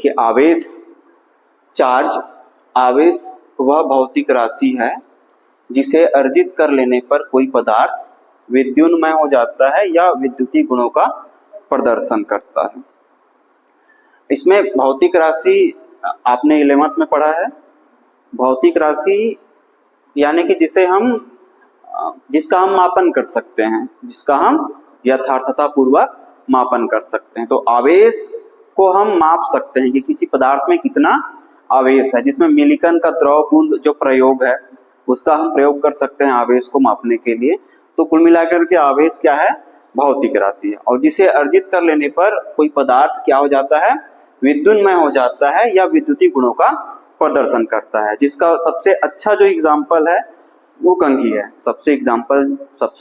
देखिए आवेश, चार्ज, आवेश वह भौतिक राशि है जिसे अर्जित कर लेने पर कोई पदार्थ विद्युन्मय हो जाता है या विद्युतीय गुणों का प्रदर्शन करता है। इसमें भौतिक राशि आपने 11th में पढ़ा है। भौतिक राशि यानी कि जिसका हम मापन कर सकते हैं, जिसका हम यथार्थता पूर्वक मापन कर सकते हैं। तो आवेश को हम माप सकते हैं कि किसी पदार्थ में कितना आवेश है, जिसमें मिलीकण का द्रव बूंद जो प्रयोग है उसका हम प्रयोग कर सकते हैं आवेश को मापने के लिए। तो कुल मिलाकर के आवेश क्या है, भौतिक राशि है, और जिसे अर्जित कर लेने पर कोई पदार्थ क्या हो जाता है, विद्युन्मय हो जाता है या विद्युतीय गुणों का प्रदर्शन करता है। जिसका सबसे अच्छा जो एग्जाम्पल है वो कंघी है। सबसे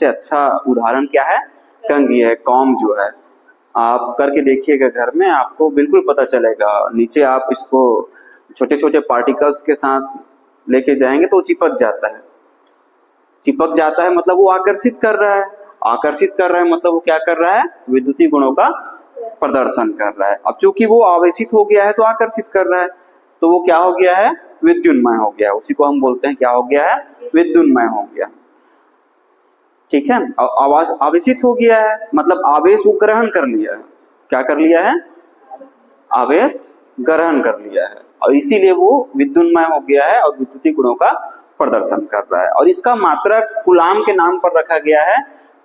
अच्छा उदाहरण क्या है, कंघी है। कॉम जो है, आप करके देखिएगा घर में, आपको बिल्कुल पता चलेगा। नीचे आप इसको छोटे छोटे पार्टिकल्स के साथ लेके जाएंगे तो चिपक जाता है मतलब वो आकर्षित कर रहा है मतलब वो क्या कर रहा है, विद्युतीय गुणों का प्रदर्शन कर रहा है। अब चूंकि वो आवेशित हो गया है तो आकर्षित कर रहा है, तो वो क्या हो गया है, विद्युन्मय हो गया है। उसी को हम बोलते हैं क्या हो गया है, विद्युन्मय हो गया। ठीक है, आवाज आवेशित हो गया है मतलब आवेश वो ग्रहण कर लिया है। क्या कर लिया है, आवेश ग्रहण कर लिया है, और इसीलिए वो विद्युन्मय हो गया है और विद्युतीय गुणों का प्रदर्शन कर रहा है। और इसका मात्रक कूलाम के नाम पर रखा गया है।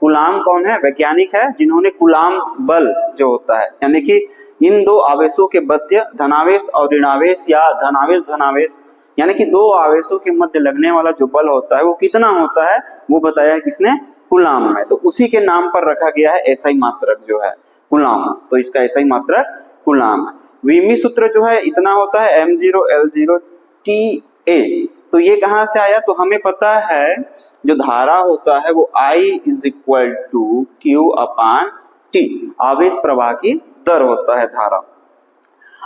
कूलाम कौन है, वैज्ञानिक है जिन्होंने कूलाम बल जो होता है, यानी कि इन दो आवेशों के मध्य धनावेश और ऋणावेश या धनावेश यानी कि दो आवेशों के मध्य लगने वाला जो बल होता है वो कितना होता है, वो बताया किसने, कूलाम में। तो उसी के नाम पर रखा गया है एसआई मात्रक जो है कूलाम। तो इसका एसआई मात्रक कूलाम है। वीमी सूत्र जो है इतना होता है m0L0TA। तो ये कहां से आया, तो हमें पता है जो धारा होता है वो I = Q/T, आवेश प्रवाह की दर होता है धारा।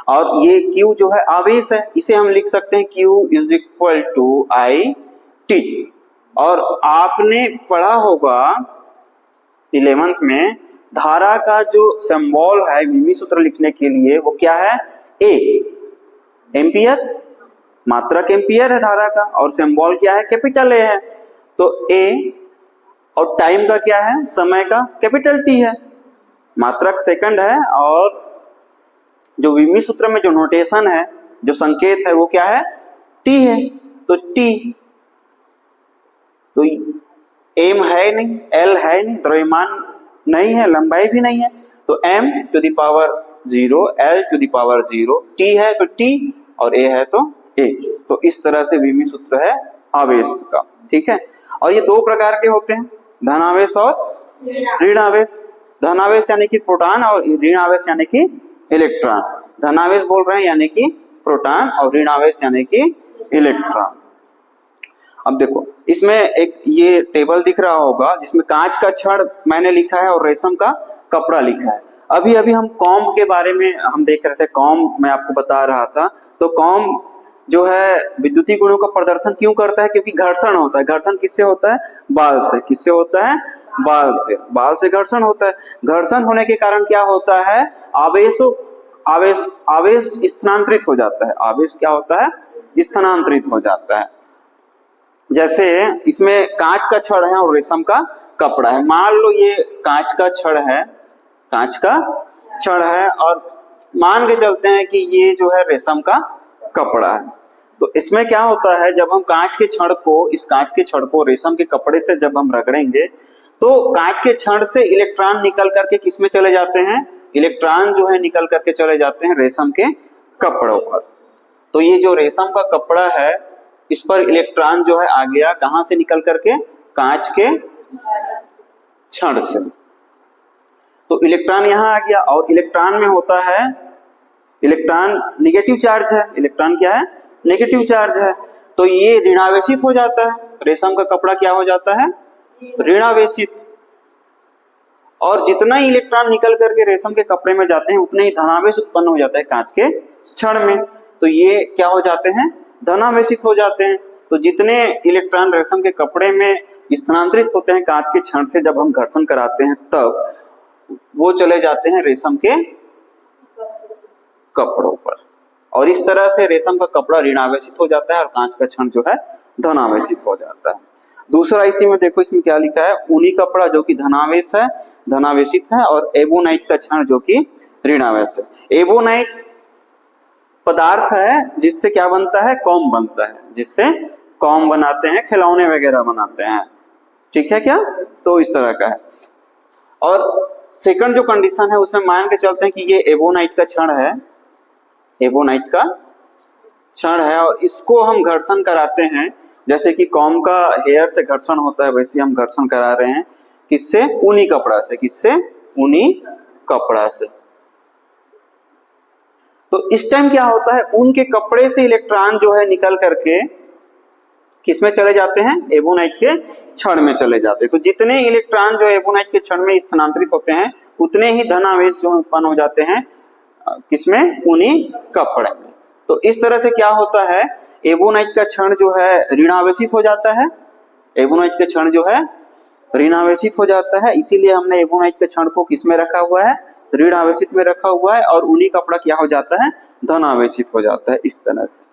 और ये Q जो है आवेश है, इसे हम लिख सकते हैं Q = IT। और आपने पढ़ा होगा 11th में, धारा का जो सिंबल है वीमी सूत्र लिखने के लिए वो क्या है, A, एम्पियर, मात्रक एम्पियर है धारा का, और सिंबल क्या है, कैपिटल A है। तो A, और टाइम का क्या है, समय का, कैपिटल T है। मात्रक सेकंड है, और जो वीमी सूत्र में जो नोटेशन है, जो संकेत है वो क्या है, T है। तो T, तो m है नहीं, l है नहीं, द्रव्यमान नहीं है, लंबाई भी नहीं है, तो m⁻0, l⁻0, t है तो t, और a है तो a। तो इस तरह से वीमी सूत्र है आवेश का। ठीक है, और ये दो प्रकार के होते हैं, धनावेश और ऋणावेश। धनावेश यानी कि प्रोटॉन, और ऋणावेश यानी कि इलेक्ट्रॉन। धनावेश बोल रहे हैं यानी कि प्रोटॉन, और ऋणावेश यानी कि इलेक्ट्रॉन। अब देखो इसमें एक ये टेबल दिख रहा होगा जिसमें कांच का छड़ मैंने लिखा है और रेशम का कपड़ा लिखा है। अभी अभी हम कॉम्ब के बारे में हम देख रहे थे, कॉम्ब मैं आपको बता रहा था। तो कॉम्ब जो है विद्युतीय गुणों का प्रदर्शन क्यों करता है, क्योंकि घर्षण होता है। घर्षण किससे होता है, बाल से। किससे होता है, बाल से घर्षण होता है। घर्षण होने के कारण क्या होता है, आवेश स्थानांतरित हो जाता है। आवेश क्या होता है, स्थानांतरित हो जाता है। जैसे इसमें कांच का छड़ है और रेशम का कपड़ा है। मान लो ये कांच का छड़ है, और मान के चलते हैं कि ये जो है रेशम का कपड़ा है। तो इसमें क्या होता है, जब हम इस कांच के छड़ को रेशम के कपड़े से जब हम रगड़ेंगे तो कांच के छड़ से इलेक्ट्रॉन निकल करके किस में चले जाते हैं, इलेक्ट्रॉन जो है निकल करके चले जाते हैं रेशम के कपड़ों पर। तो ये जो रेशम का कपड़ा है इस पर इलेक्ट्रॉन जो है आ गया, कहां से निकल करके, कांच के छड़ से। तो इलेक्ट्रॉन यहां आ गया, और इलेक्ट्रॉन में होता है, इलेक्ट्रॉन निगेटिव चार्ज है। इलेक्ट्रॉन क्या है, नेगेटिव चार्ज है। तो ये ऋणावेशित हो जाता है। रेशम का कपड़ा क्या हो जाता है, ऋणावेशित। और जितना ही इलेक्ट्रॉन निकल करके रेशम के कपड़े में जाते हैं उतना ही धनावेश उत्पन्न हो जाता है कांच के छड़ में। तो ये क्या हो जाते हैं, धनावेशित हो जाते हैं। तो जितने इलेक्ट्रॉन रेशम के कपड़े में स्थानांतरित होते हैं कांच के छड़ से जब हम घर्षण कराते हैं, तब वो चले जाते हैं रेशम के कपड़ों पर। और इस तरह से रेशम का कपड़ा ऋणावेशित हो जाता है और कांच का क्षण जो है धनावेशित हो जाता है। दूसरा इसी में देखो, इसमें क्या लिखा है, ऊनी कपड़ा जो कि धनावेश है, धनावेशित है, और एबोनाइट का क्षण जो कि ऋणावेश है। एबोनाइट पदार्थ है जिससे क्या बनता है, कॉम बनता है, जिससे कॉम बनाते हैं, खिलौने वगैरह बनाते हैं, ठीक है क्या। तो इस तरह का है। और सेकंड जो कंडीशन है उसमें मान के चलते हैं कि ये एबोनाइट का क्षण है, एबोनाइट का क्षण है, और इसको हम घर्षण कराते हैं, जैसे कि कॉम का हेयर से घर्षण होता है वैसे हम घर्षण करा रहे हैं, किससे, ऊनी कपड़ा से, किससे, ऊनी कपड़ा से। तो इस टाइम क्या होता है, ऊन के कपड़े से इलेक्ट्रॉन जो है निकल करके किसमें चले जाते हैं, एबोनाइट के क्षण में चले जाते हैं। तो जितने इलेक्ट्रॉन जो एबोनाइट के क्षण में स्थानांतरित होते हैं उतने ही धनावेश जो उत्पन्न हो जाते हैं किसमें, ऊनी कपड़े में। तो इस तरह से क्या होता है, एबोनाइट का क्षण जो है ऋणावेशित हो जाता है, एबोनाइट का क्षण जो है ऋणावेशित हो जाता है, इसीलिए हमने एबोनाइट के क्षण को किसमें रखा हुआ है, ऋणावेशित में रखा हुआ है, और ऊनी कपड़ा क्या हो जाता है, धनावेशित हो जाता है। इस तरह से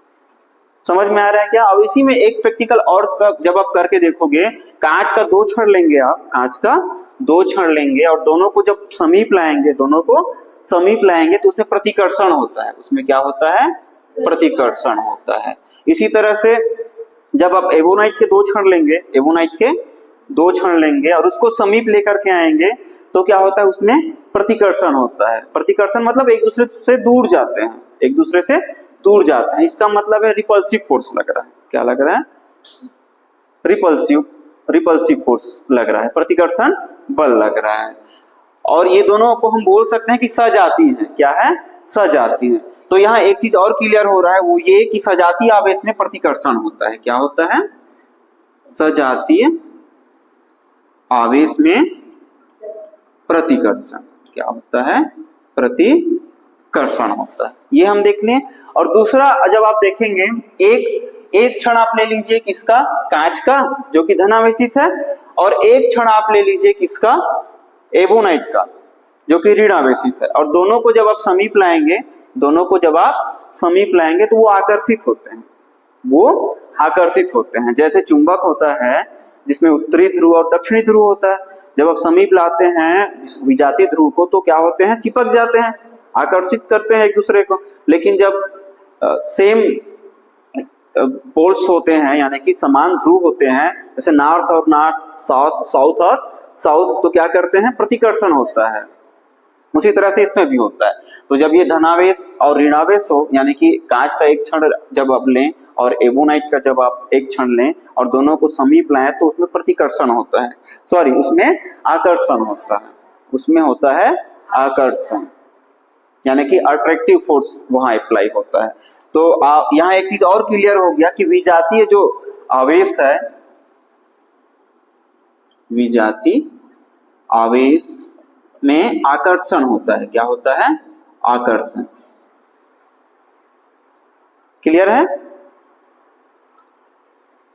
समझ में आ रहा है क्या। अब इसी में एक प्रैक्टिकल और जब आप करके देखोगे, कांच का 2 क्षण लेंगे आप, कांच का 2 क्षण लेंगे और दोनों को जब समीप लाएंगे, दोनों को समीप लाएंगे तो उसमें प्रतिकर्षण होता है, उसमें क्या होता है, प्रतिकर्षण होता है। इसी तरह से जब आप एबोनाइट के 2 क्षण लेंगे, एबोनाइट के 2 क्षण लेंगे और उसको समीप लेकर के आएंगे तो क्या होता है, उसमें प्रतिकर्षण होता है। प्रतिकर्षण मतलब एक दूसरे से दूर जाते हैं, एक दूसरे से दूर जाते हैं, इसका मतलब है रिपल्सिव फोर्स लग रहा है। क्या लग रहा है, रिपल्सिव फोर्स लग रहा है, प्रतिकर्षण बल लग रहा है। और ये दोनों को हम बोल सकते हैं कि सजाती है, क्या है, सजाती है। तो यहाँ एक चीज और क्लियर हो रहा है, वो ये कि सजातीय आवेश में प्रतिकर्षण होता है। क्या होता है, सजातीय आवेश में प्रतिकर्षण क्या होता है, प्रतिकर्षण होता है। ये हम देख लें। और दूसरा जब आप देखेंगे, एक क्षण आप ले लीजिए किसका, कांच का जो कि धनावेशित है, और एक क्षण आप ले लीजिए किसका, एबोनाइट का जो कि ऋणावेशित है। और दोनों को जब आप समीप लाएंगे, दोनों को जब आप समीप लाएंगे तो वो आकर्षित होते हैं, वो आकर्षित होते हैं। जैसे चुंबक होता है जिसमें उत्तरी ध्रुव और दक्षिणी ध्रुव होता है, जब आप समीप लाते हैं विजातीय ध्रुव को तो क्या होते हैं, चिपक जाते हैं, आकर्षित करते हैं एक दूसरे को। लेकिन जब सेम पोल्स होते हैं, यानी कि समान ध्रुव होते हैं, जैसे नॉर्थ और नॉर्थ, साउथ और साउथ, तो क्या करते हैं, प्रतिकर्षण होता है। उसी तरह से इसमें भी होता है। तो जब ये धनावेश और ऋणावेश हो, यानी कि कांच का एक क्षण जब आप लें और एबोनाइट का जब आप एक क्षण लें और दोनों को समीप लाएं, तो उसमें प्रतिकर्षण होता है, सॉरी उसमें आकर्षण होता है, उसमें होता है आकर्षण, यानी कि अट्रैक्टिव फोर्स वहां अप्लाई होता है। तो यहाँ एक चीज और क्लियर हो गया कि विजातीय जो आवेश है, विजातीय आवेश में आकर्षण होता है। क्या होता है, आकर्षण। क्लियर है।